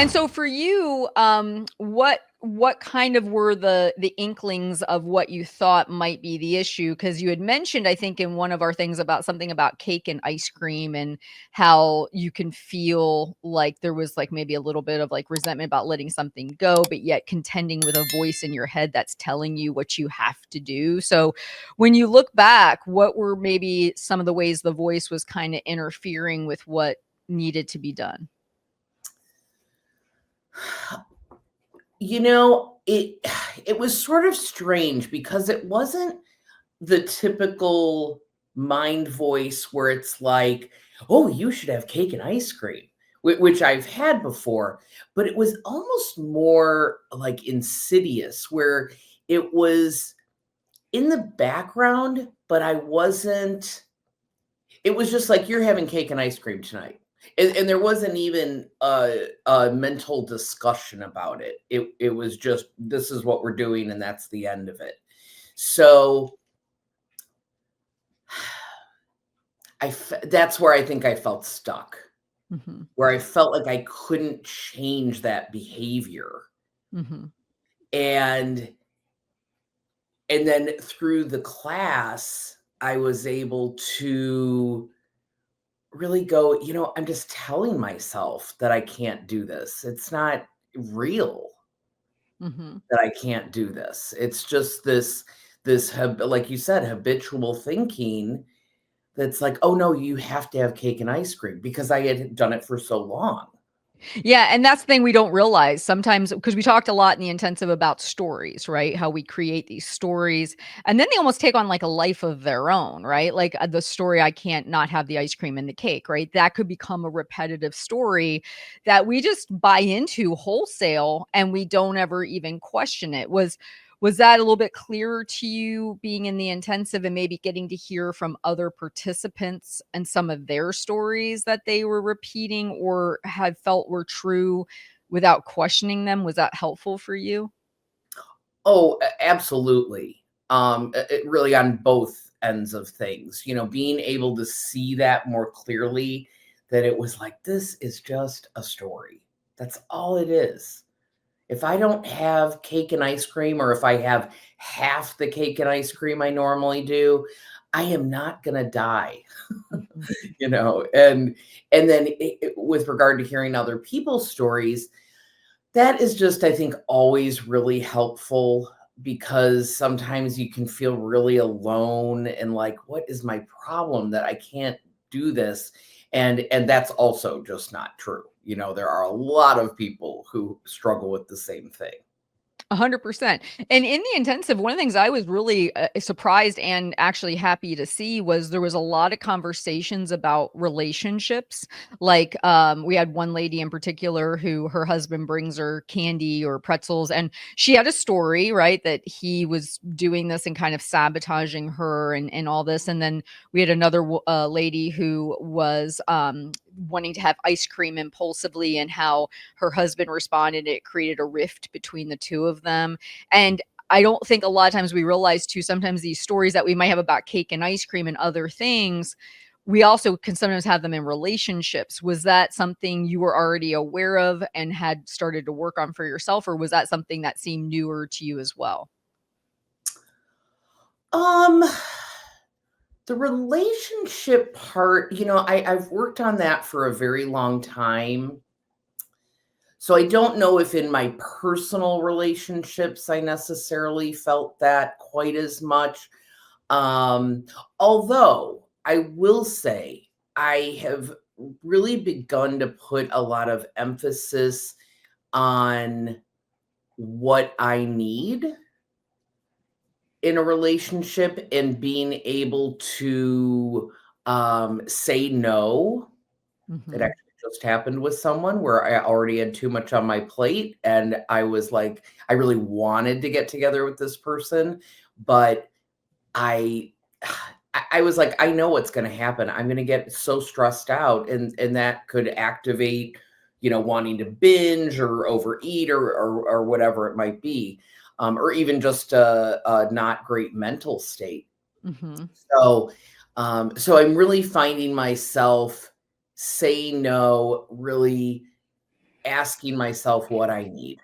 And so for you, what kind of were the inklings of what you thought might be the issue? Because you had mentioned, I think, in one of our things about something about cake and ice cream and how you can feel like there was like maybe a little bit of like resentment about letting something go, but yet contending with a voice in your head that's telling you what you have to do. So when you look back, what were maybe some of the ways the voice was kind of interfering with what needed to be done? It was sort of strange because it wasn't the typical mind voice where it's like, "Oh, you should have cake and ice cream," which I've had before, but it was almost more like insidious, where it was in the background, but I wasn't. It was just like, "You're having cake and ice cream tonight." And there wasn't even a mental discussion about it. It was just, "This is what we're doing, and that's the end of it." So that's where I think I felt stuck, Mhm. where I felt like I couldn't change that behavior. Mhm. And then through the class, I was able to really go, I'm just telling myself that I can't do this. It's not real Mhm. that I can't do this. It's just like you said, habitual thinking that's like, "Oh no, you have to have cake and ice cream," because I had done it for so long. Yeah, and that's the thing we don't realize sometimes because we talked a lot in the intensive about stories, right? How we create these stories and then they almost take on like a life of their own, right? Like the story, I can't not have the ice cream and the cake, right? That could become a repetitive story that we just buy into wholesale and we don't ever even question it. Was that a little bit clearer to you being in the intensive and maybe getting to hear from other participants and some of their stories that they were repeating or had felt were true without questioning them? Was that helpful for you? Oh, absolutely. It really on both ends of things, being able to see that more clearly, that it was like, this is just a story. That's all it is. If I don't have cake and ice cream, or if I have half the cake and ice cream I normally do, I am not gonna die, Mhm. and then with regard to hearing other people's stories, that is just, I think, always really helpful, because sometimes you can feel really alone and like, what is my problem that I can't do this? And that's also just not true. There are a lot of people who struggle with the same thing. 100%. And in the intensive, one of the things I was really surprised and actually happy to see was there was a lot of conversations about relationships. Like we had one lady in particular who her husband brings her candy or pretzels, and she had a story, right, that he was doing this and kind of sabotaging her and all this. And then we had another lady who was wanting to have ice cream impulsively and how her husband responded. It created a rift between the two of them. And I don't think a lot of times we realize too, sometimes these stories that we might have about cake and ice cream and other things, we also can sometimes have them in relationships. Was that something you were already aware of and had started to work on for yourself, or was that something that seemed newer to you as well? Um, the relationship part, I've worked on that for a very long time. So I don't know if in my personal relationships I necessarily felt that quite as much. Um, Although I will say I have really begun to put a lot of emphasis on what I need in a relationship, and being able to say no. It Hmm. actually just happened with someone where I already had too much on my plate, and I was like, I really wanted to get together with this person, but I I was like, I know what's gonna happen. I'm gonna get so stressed out, and that could activate, wanting to binge or overeat, or whatever it might be, or even just a not great mental state. Hmm. So, so I'm really finding myself saying no really asking myself what I need.